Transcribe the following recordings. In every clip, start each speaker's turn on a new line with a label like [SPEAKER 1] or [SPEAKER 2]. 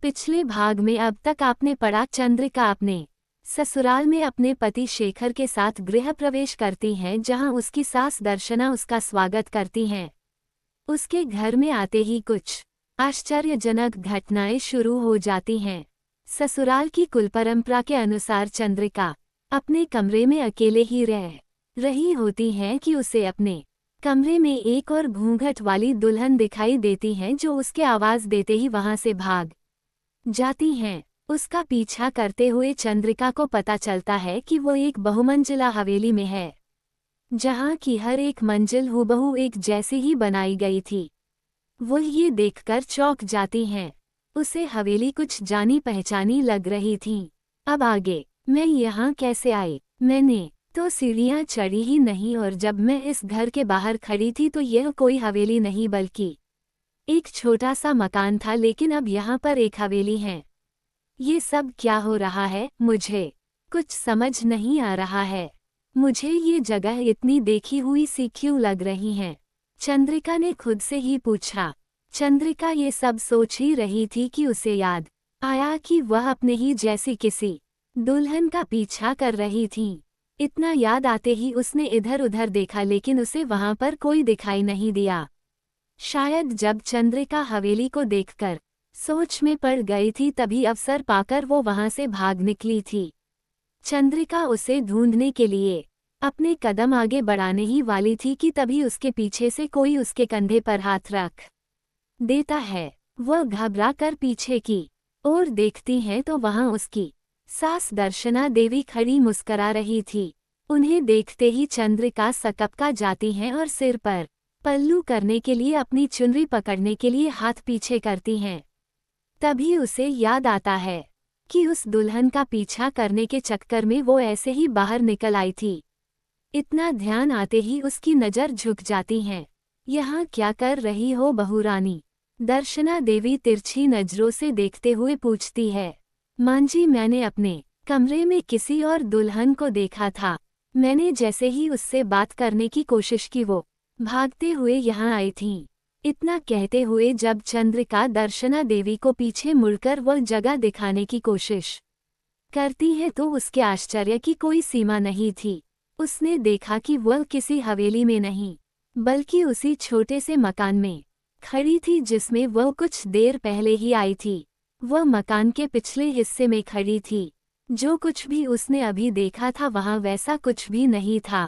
[SPEAKER 1] पिछले भाग में अब तक आपने पढ़ा चंद्रिका अपने ससुराल में अपने पति शेखर के साथ गृह प्रवेश करती हैं, जहां उसकी सास दर्शना उसका स्वागत करती हैं। उसके घर में आते ही कुछ आश्चर्यजनक घटनाएं शुरू हो जाती हैं। ससुराल की कुल परंपरा के अनुसार चंद्रिका अपने कमरे में अकेले ही रह रही होती हैं कि उसे अपने कमरे में एक और घूंघट वाली दुल्हन दिखाई देती हैं, जो उसके आवाज देते ही वहां से भाग जाती हैं। उसका पीछा करते हुए चंद्रिका को पता चलता है कि वो एक बहुमंजिला हवेली में है, जहां की हर एक मंजिल हूबहू एक जैसी ही बनाई गई थी। वो ये देखकर चौंक जाती हैं। उसे हवेली कुछ जानी पहचानी लग रही थी। अब आगे मैं यहाँ कैसे आई? मैंने तो सीढ़ियाँ चढ़ी ही नहीं, और जब मैं इस घर के बाहर खड़ी थी तो यह कोई हवेली नहीं बल्कि एक छोटा सा मकान था, लेकिन अब यहाँ पर एक हवेली है। ये सब क्या हो रहा है? मुझे कुछ समझ नहीं आ रहा है। मुझे ये जगह इतनी देखी हुई सी क्यों लग रही है? चंद्रिका ने खुद से ही पूछा। चंद्रिका ये सब सोच ही रही थी कि उसे याद आया कि वह अपने ही जैसी किसी दुल्हन का पीछा कर रही थी। इतना याद आते ही उसने इधर उधर देखा, लेकिन उसे वहां पर कोई दिखाई नहीं दिया। शायद जब चंद्रिका हवेली को देखकर सोच में पड़ गई थी, तभी अवसर पाकर वो वहां से भाग निकली थी। चंद्रिका उसे ढूंढने के लिए अपने कदम आगे बढ़ाने ही वाली थी कि तभी उसके पीछे से कोई उसके कंधे पर हाथ रख देता है। वह घबरा कर पीछे की ओर देखती है तो वहां उसकी सास दर्शना देवी खड़ी मुस्करा रही थी। उन्हें देखते ही चंद्रिका सकपका जाती हैं और सिर पर पल्लू करने के लिए अपनी चुनरी पकड़ने के लिए हाथ पीछे करती हैं। तभी उसे याद आता है कि उस दुल्हन का पीछा करने के चक्कर में वो ऐसे ही बाहर निकल आई थी। इतना ध्यान आते ही उसकी नज़र झुक जाती हैं। यहाँ क्या कर रही हो बहुरानी? दर्शना देवी तिरछी नजरों से देखते हुए पूछती है। मां जी, मैंने अपने कमरे में किसी और दुल्हन को देखा था। मैंने जैसे ही उससे बात करने की कोशिश की, वो भागते हुए यहाँ आई थीं। इतना कहते हुए जब चंद्रिका दर्शना देवी को पीछे मुड़कर वह जगह दिखाने की कोशिश करती है तो उसके आश्चर्य की कोई सीमा नहीं थी। उसने देखा कि वह किसी हवेली में नहीं बल्कि उसी छोटे से मकान में खड़ी थी जिसमें वह कुछ देर पहले ही आई थी। वह मकान के पिछले हिस्से में खड़ी थी। जो कुछ भी उसने अभी देखा था वहां वैसा कुछ भी नहीं था।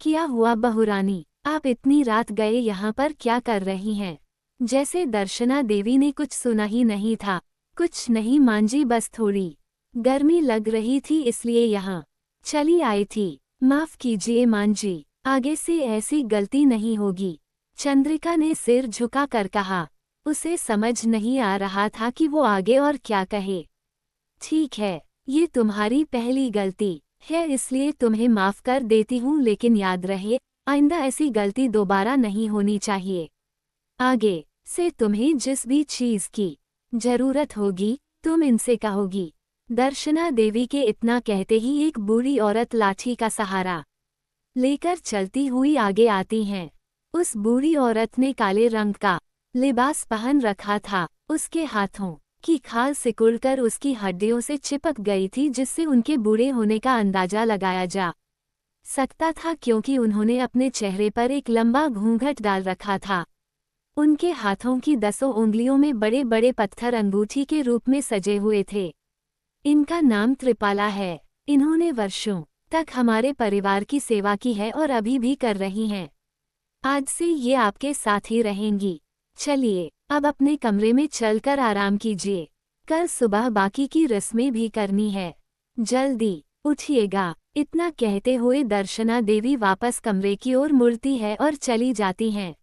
[SPEAKER 1] क्या हुआ बहुरानी? आप इतनी रात गए यहाँ पर क्या कर रही हैं? जैसे दर्शना देवी ने कुछ सुना ही नहीं था। कुछ नहीं मां जी, बस थोड़ी गर्मी लग रही थी इसलिए यहाँ चली आई थी। माफ कीजिए मां जी, आगे से ऐसी गलती नहीं होगी। चंद्रिका ने सिर झुका कर कहा। उसे समझ नहीं आ रहा था कि वो आगे और क्या कहे। ठीक है, ये तुम्हारी पहली गलती है इसलिए तुम्हें माफ कर देती हूँ, लेकिन याद रहे आइंदा ऐसी गलती दोबारा नहीं होनी चाहिए। आगे से तुम्हें जिस भी चीज की जरूरत होगी तुम इनसे कहोगी। दर्शना देवी के इतना कहते ही एक बूढ़ी औरत लाठी का सहारा लेकर चलती हुई आगे आती हैं। उस बूढ़ी औरत ने काले रंग का लिबास पहन रखा था। उसके हाथों की खाल सिकुड़कर उसकी हड्डियों से चिपक गई थी, जिससे उनके बूढ़े होने का अंदाजा लगाया जा सकता था, क्योंकि उन्होंने अपने चेहरे पर एक लंबा घूंघट डाल रखा था। उनके हाथों की 10 उंगलियों में बड़े बड़े पत्थर अंगूठी के रूप में सजे हुए थे। इनका नाम त्रिपाला है। इन्होंने वर्षों तक हमारे परिवार की सेवा की है और अभी भी कर रही हैं। आज से ये आपके साथ ही रहेंगी। चलिए अब अपने कमरे में चलकर आराम कीजिए। कल सुबह बाकी की रस्में भी करनी है। जल्दी उठिएगा। इतना कहते हुए दर्शना देवी वापस कमरे की ओर मुड़ती है और चली जाती हैं।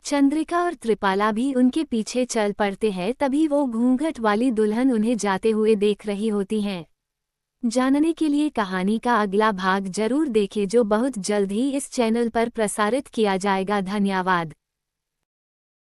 [SPEAKER 1] चंद्रिका और त्रिपाला भी उनके पीछे चल पड़ते हैं। तभी वो घूंघट वाली दुल्हन उन्हें जाते हुए देख रही होती हैं। जानने के लिए कहानी का अगला भाग जरूर देखें, जो बहुत जल्द ही इस चैनल पर प्रसारित किया जाएगा। धन्यवाद।